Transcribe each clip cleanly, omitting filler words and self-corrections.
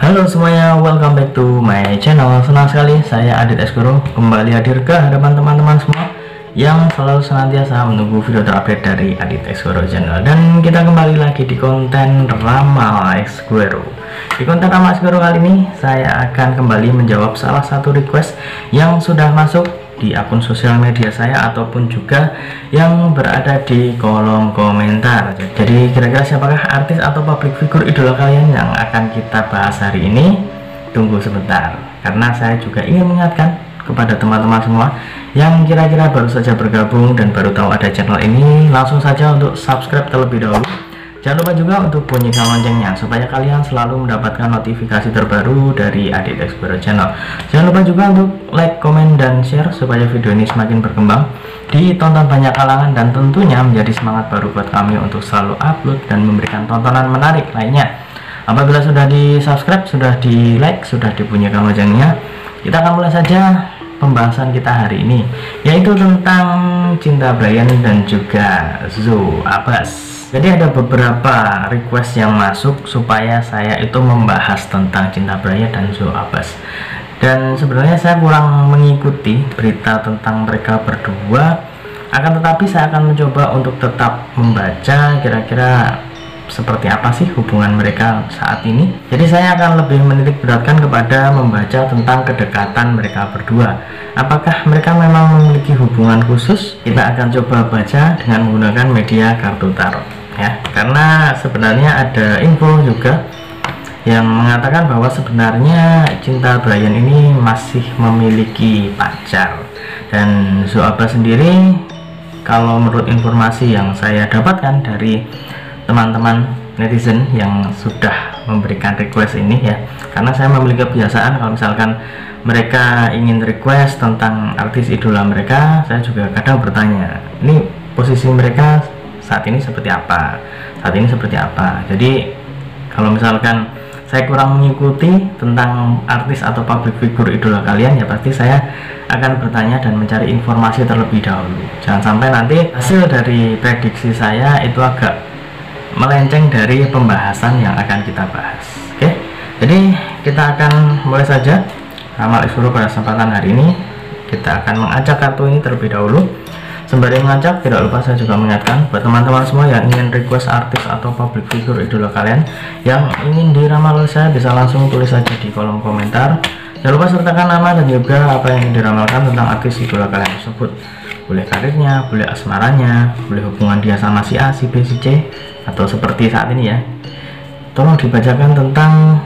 Halo semuanya, welcome back to my channel. Senang sekali saya Adit Eskuro kembali hadir ke hadapan teman-teman semua yang selalu senantiasa menunggu video terupdate dari Adit Eskuro channel. Dan kita kembali lagi di konten Ramal Eskuro. Di konten Ramal Eskuro kali ini saya akan kembali menjawab salah satu request yang sudah masuk di akun sosial media saya ataupun juga yang berada di kolom komentar. Jadi kira-kira siapakah artis atau public figure idola kalian yang akan kita bahas hari ini? Tunggu sebentar, karena saya juga ingin mengingatkan kepada teman-teman semua yang kira-kira baru saja bergabung dan baru tahu ada channel ini, langsung saja untuk subscribe terlebih dahulu. Jangan lupa juga untuk bunyikan loncengnya supaya kalian selalu mendapatkan notifikasi terbaru dari Adit Eskuro channel. Jangan lupa juga untuk like, komen, dan share supaya video ini semakin berkembang, ditonton banyak kalangan, dan tentunya menjadi semangat baru buat kami untuk selalu upload dan memberikan tontonan menarik lainnya. Apabila sudah di subscribe, sudah di like, sudah dibunyikan loncengnya, kita akan mulai saja pembahasan kita hari ini, yaitu tentang Cinta Bryan dan juga Zoe Abbas. Jadi ada beberapa request yang masuk supaya saya itu membahas tentang Cinta Bryan dan Zoe Abbas. Dan sebenarnya saya kurang mengikuti berita tentang mereka berdua, akan tetapi saya akan mencoba untuk tetap membaca kira-kira seperti apa sih hubungan mereka saat ini. Jadi saya akan lebih menitik beratkan kepada membaca tentang kedekatan mereka berdua. Apakah mereka memang memiliki hubungan khusus? Kita akan coba baca dengan menggunakan media kartu tarot ya, karena sebenarnya ada info juga yang mengatakan bahwa sebenarnya Cinta Bryan ini masih memiliki pacar, dan Zoe Abbas sendiri, kalau menurut informasi yang saya dapatkan dari teman-teman netizen yang sudah memberikan request ini ya, karena saya memiliki kebiasaan kalau misalkan mereka ingin request tentang artis idola mereka, saya juga kadang bertanya, ini posisi mereka saat ini seperti apa, saat ini seperti apa. Jadi kalau misalkan saya kurang mengikuti tentang artis atau public figure idola kalian, ya pasti saya akan bertanya dan mencari informasi terlebih dahulu. Jangan sampai nanti hasil dari prediksi saya itu agak melenceng dari pembahasan yang akan kita bahas. Oke, jadi kita akan mulai saja Ramal Eskuro pada kesempatan hari ini. Kita akan mengacak kartu ini terlebih dahulu. Sembari mengacak, tidak lupa saya juga mengingatkan buat teman-teman semua yang ingin request artis atau public figure idola kalian yang ingin diramal oleh saya, bisa langsung tulis saja di kolom komentar. Jangan lupa sertakan nama dan juga apa yang ingin diramalkan tentang artis idola kalian tersebut. Boleh karirnya, boleh asmaranya, boleh hubungan dia sama si A, si B, si C, atau seperti saat ini ya, tolong dibacakan tentang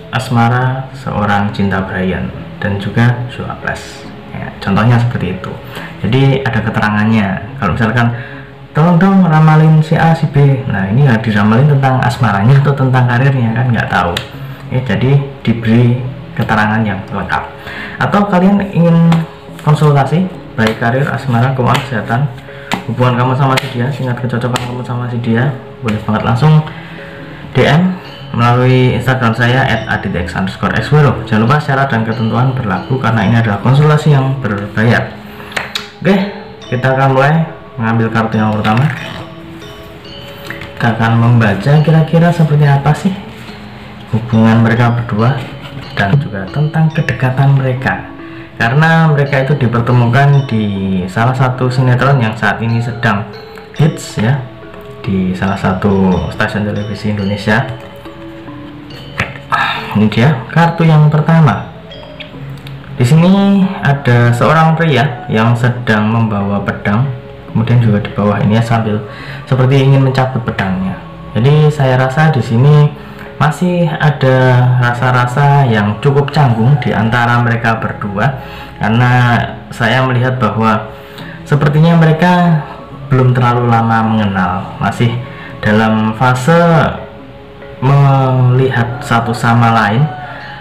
asmara seorang Cinta Bryan dan juga Zoe Abbas ya, contohnya seperti itu. Jadi ada keterangannya, kalau misalkan tolong dong ramalin si A, si B, nah ini nggak diramalin tentang asmaranya atau tentang karirnya, kan nggak tahu ya. Jadi diberi keterangan yang lengkap. Atau kalian ingin konsultasi baik karir, asmara, keuangan, kesehatan, hubungan kamu sama si dia, tingkat kecocokan kamu sama si dia, boleh banget langsung DM melalui Instagram saya @aditex_eskuro. Jangan lupa syarat dan ketentuan berlaku karena ini adalah konsultasi yang berbayar. Oke, kita akan mulai mengambil kartu yang pertama. Kita akan membaca kira-kira seperti apa sih hubungan mereka berdua dan juga tentang kedekatan mereka, karena mereka itu dipertemukan di salah satu sinetron yang saat ini sedang hits ya, di salah satu stasiun televisi Indonesia. Ini dia kartu yang pertama. Di sini ada seorang pria yang sedang membawa pedang, kemudian juga di bawah ini sambil seperti ingin mencabut pedangnya. Jadi saya rasa di sini masih ada rasa-rasa yang cukup canggung di antara mereka berdua, karena saya melihat bahwa sepertinya mereka belum terlalu lama mengenal, masih dalam fase melihat satu sama lain,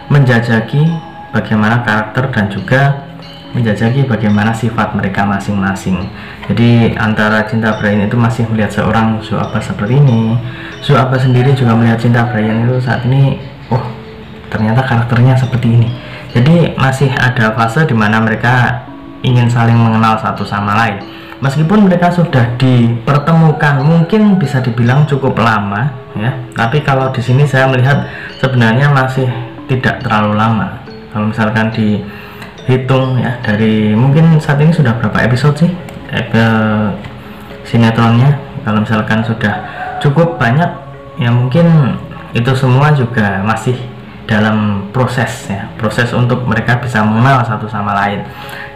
menjajaki bagaimana karakter dan juga menjajaki bagaimana sifat mereka masing-masing. Jadi antara Cinta Bryan itu masih melihat seorang Zoe Abbas seperti ini, Zoe Abbas sendiri juga melihat Cinta Bryan itu saat ini, oh ternyata karakternya seperti ini. Jadi masih ada fase dimana mereka ingin saling mengenal satu sama lain. Meskipun mereka sudah dipertemukan mungkin bisa dibilang cukup lama ya, tapi kalau di sini saya melihat sebenarnya masih tidak terlalu lama. Kalau misalkan dihitung ya, dari mungkin saat ini sudah berapa episode sih sinetronnya, kalau misalkan sudah cukup banyak ya, mungkin itu semua juga masih dalam proses ya, proses untuk mereka bisa mengenal satu sama lain.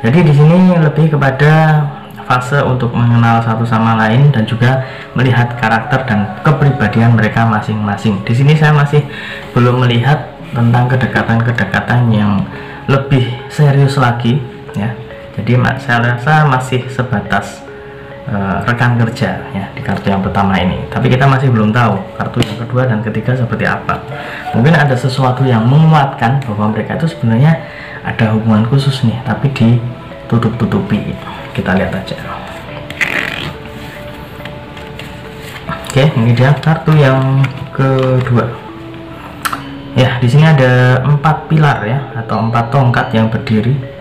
Jadi di sini lebih kepada fase untuk mengenal satu sama lain dan juga melihat karakter dan kepribadian mereka masing-masing. Di sini saya masih belum melihat tentang kedekatan-kedekatan yang lebih serius lagi ya. Jadi saya rasa masih sebatas rekan kerja ya di kartu yang pertama ini, tapi kita masih belum tahu kartu yang kedua dan ketiga seperti apa. Mungkin ada sesuatu yang menguatkan bahwa mereka itu sebenarnya ada hubungan khusus nih, tapi ditutup-tutupi. Kita lihat aja. Oke, ini dia kartu yang kedua ya. Di sini ada 4 pilar ya, atau 4 tongkat yang berdiri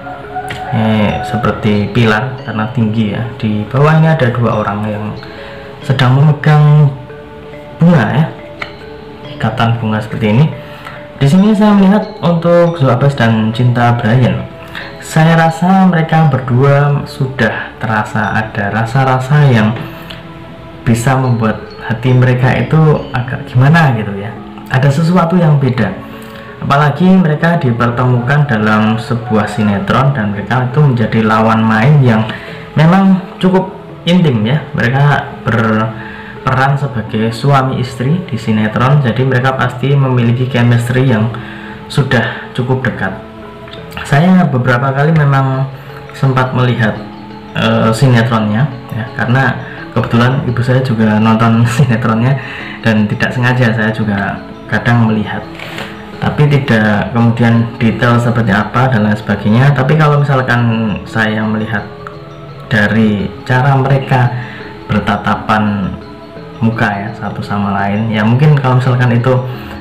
seperti pilar karena tinggi ya. Di bawah ini ada 2 orang yang sedang memegang bunga ya, ikatan bunga seperti ini. Di sini saya melihat untuk Zoabas dan Cinta Brian, saya rasa mereka berdua sudah terasa ada rasa-rasa yang bisa membuat hati mereka itu agak gimana gitu ya, ada sesuatu yang beda. Apalagi mereka dipertemukan dalam sebuah sinetron dan mereka itu menjadi lawan main yang memang cukup intim ya. Mereka berperan sebagai suami istri di sinetron, jadi mereka pasti memiliki chemistry yang sudah cukup dekat. Saya beberapa kali memang sempat melihat sinetronnya ya, karena kebetulan ibu saya juga nonton sinetronnya dan tidak sengaja saya juga kadang melihat, tapi tidak kemudian detail seperti apa dan lain sebagainya. Tapi kalau misalkan saya melihat dari cara mereka bertatapan muka ya satu sama lain ya, mungkin kalau misalkan itu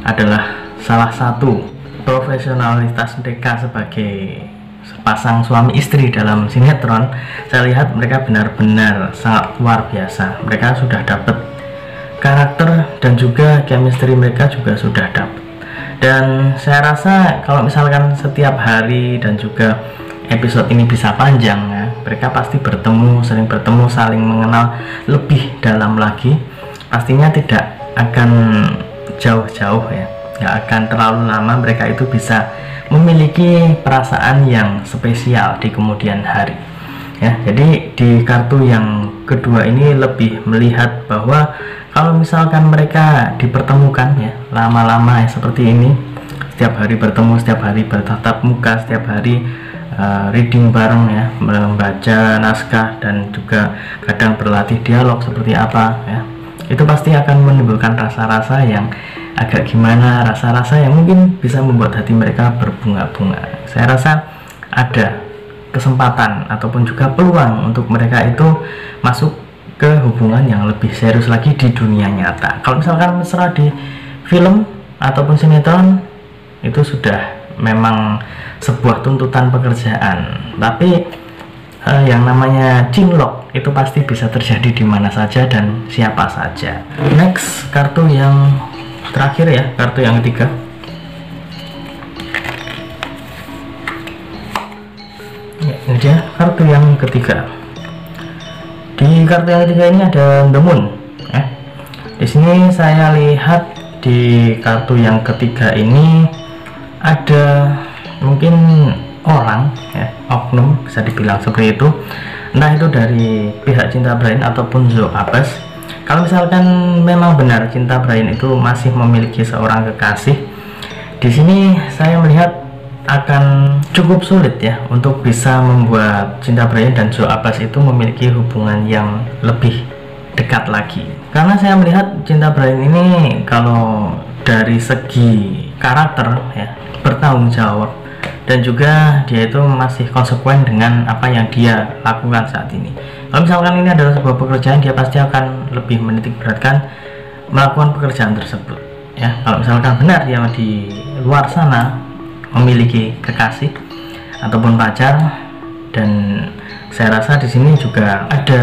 adalah salah satu profesionalitas mereka sebagai sepasang suami istri dalam sinetron. Saya lihat mereka benar-benar sangat luar biasa. Mereka sudah dapat karakter dan juga chemistry mereka juga sudah dapat. Dan saya rasa kalau misalkan setiap hari dan juga episode ini bisa panjang ya, mereka pasti bertemu, sering bertemu, saling mengenal lebih dalam lagi. Pastinya tidak akan jauh-jauh ya, nggak akan terlalu lama. Mereka itu bisa memiliki perasaan yang spesial di kemudian hari ya. Jadi di kartu yang kedua ini lebih melihat bahwa kalau misalkan mereka dipertemukan ya lama-lama ya, seperti ini, setiap hari bertemu, setiap hari bertatap muka, setiap hari reading bareng ya, membaca naskah dan juga kadang berlatih dialog seperti apa ya, itu pasti akan menimbulkan rasa-rasa yang agak gimana, rasa-rasa yang mungkin bisa membuat hati mereka berbunga-bunga. Saya rasa ada kesempatan ataupun juga peluang untuk mereka itu masuk ke hubungan yang lebih serius lagi di dunia nyata. Kalau misalkan mesra di film ataupun sinetron itu sudah memang sebuah tuntutan pekerjaan, tapi yang namanya cinlok itu pasti bisa terjadi di mana saja dan siapa saja. Next, kartu yang terakhir ya, kartu yang ketiga. Ya, ini dia kartu yang ketiga. Di kartu yang ketiga ini ada The Moon ya. Di sini saya lihat di kartu yang ketiga ini ada mungkin orang ya, oknum bisa dibilang seperti itu, entah itu dari pihak Cinta Brian ataupun Zoabas. Kalau misalkan memang benar Cinta Brian itu masih memiliki seorang kekasih, di sini saya melihat akan cukup sulit ya untuk bisa membuat Cinta Brian dan Zoabas itu memiliki hubungan yang lebih dekat lagi. Karena saya melihat Cinta Brian ini kalau dari segi karakter ya bertanggung jawab dan juga dia itu masih konsekuen dengan apa yang dia lakukan saat ini. Kalau misalkan ini adalah sebuah pekerjaan, dia pasti akan lebih menitik beratkan melakukan pekerjaan tersebut ya. Kalau misalkan benar dia di luar sana memiliki kekasih ataupun pacar, dan saya rasa di sini juga ada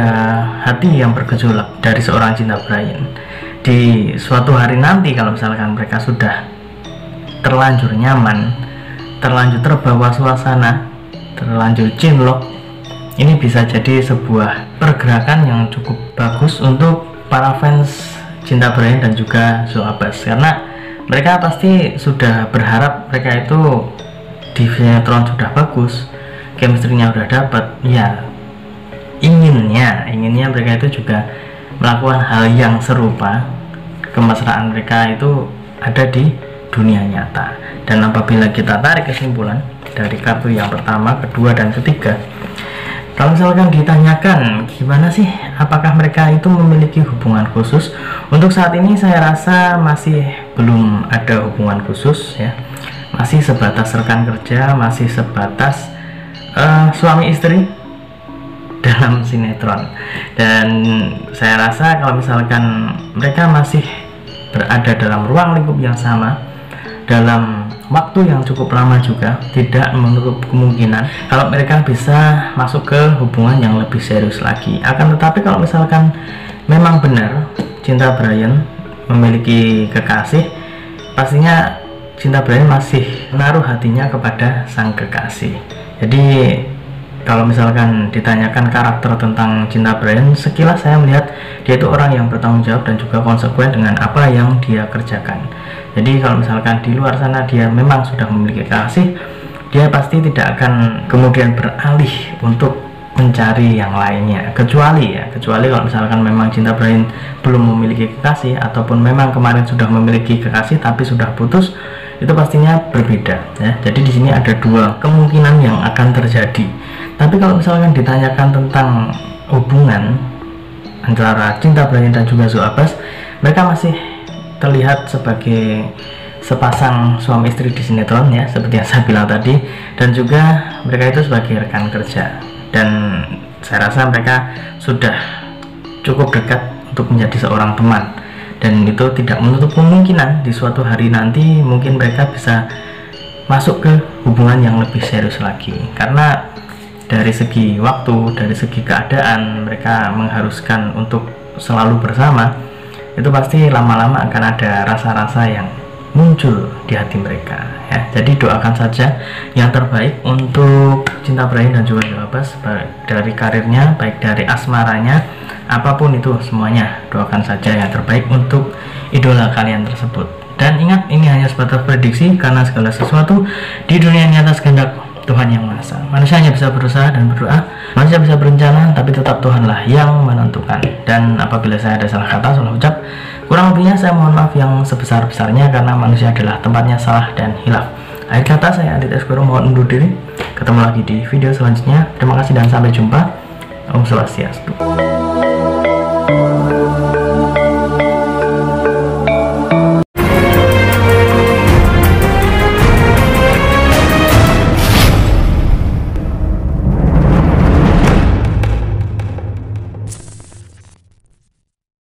hati yang bergejolak dari seorang Cinta Brian. Di suatu hari nanti kalau misalkan mereka sudah terlanjur nyaman, terlanjur terbawa suasana, terlanjur cinlok, ini bisa jadi sebuah pergerakan yang cukup bagus untuk para fans Cinta Brian dan juga Zoe Abbas, karena mereka pasti sudah berharap mereka itu di sinetron sudah bagus, chemistry-nya udah dapat, ya inginnya mereka itu juga melakukan hal yang serupa, kemesraan mereka itu ada di dunia nyata. Dan apabila kita tarik kesimpulan dari kartu yang pertama, kedua, dan ketiga, kalau misalkan ditanyakan gimana sih apakah mereka itu memiliki hubungan khusus, untuk saat ini saya rasa masih belum ada hubungan khusus ya, masih sebatas rekan kerja, masih sebatas suami istri dalam sinetron. Dan saya rasa kalau misalkan mereka masih berada dalam ruang lingkup yang sama dalam waktu yang cukup lama juga, tidak menutup kemungkinan kalau mereka bisa masuk ke hubungan yang lebih serius lagi. Akan tetapi kalau misalkan memang benar Cinta Brian memiliki kekasih, pastinya Cinta Brian masih menaruh hatinya kepada sang kekasih. Jadi kalau misalkan ditanyakan karakter tentang Cinta Brian, sekilas saya melihat dia itu orang yang bertanggung jawab dan juga konsekuen dengan apa yang dia kerjakan. Jadi kalau misalkan di luar sana dia memang sudah memiliki kekasih, dia pasti tidak akan kemudian beralih untuk mencari yang lainnya, kecuali kalau misalkan memang Cinta Brian belum memiliki kekasih, ataupun memang kemarin sudah memiliki kekasih tapi sudah putus, itu pastinya berbeda ya. Jadi di sini ada dua kemungkinan yang akan terjadi. Tapi kalau misalkan ditanyakan tentang hubungan antara Cinta Brian dan juga Zoe Abbas, mereka masih terlihat sebagai sepasang suami istri di sinetron ya, seperti yang saya bilang tadi, dan juga mereka itu sebagai rekan kerja. Dan saya rasa mereka sudah cukup dekat untuk menjadi seorang teman, dan itu tidak menutup kemungkinan di suatu hari nanti mungkin mereka bisa masuk ke hubungan yang lebih serius lagi. Karena dari segi waktu, dari segi keadaan, mereka mengharuskan untuk selalu bersama, itu pasti lama-lama akan ada rasa-rasa yang muncul di hati mereka ya. Jadi doakan saja yang terbaik untuk Cinta Brian dan juga Zoe Abbas, baik dari karirnya, baik dari asmaranya, apapun itu semuanya, doakan saja yang terbaik untuk idola kalian tersebut. Dan ingat, ini hanya sebatas prediksi, karena segala sesuatu di dunia nyata kehendak Tuhan yang Maha Esa. Manusia hanya bisa berusaha dan berdoa, manusia bisa berencana, tapi tetap Tuhanlah yang menentukan. Dan apabila saya ada salah kata, salah ucap, kurang lebihnya saya mohon maaf yang sebesar-besarnya, karena manusia adalah tempatnya salah dan hilaf. Akhir kata, saya Adit Eskoro mohon undur diri. Ketemu lagi di video selanjutnya. Terima kasih dan sampai jumpa. Om Swastiastu.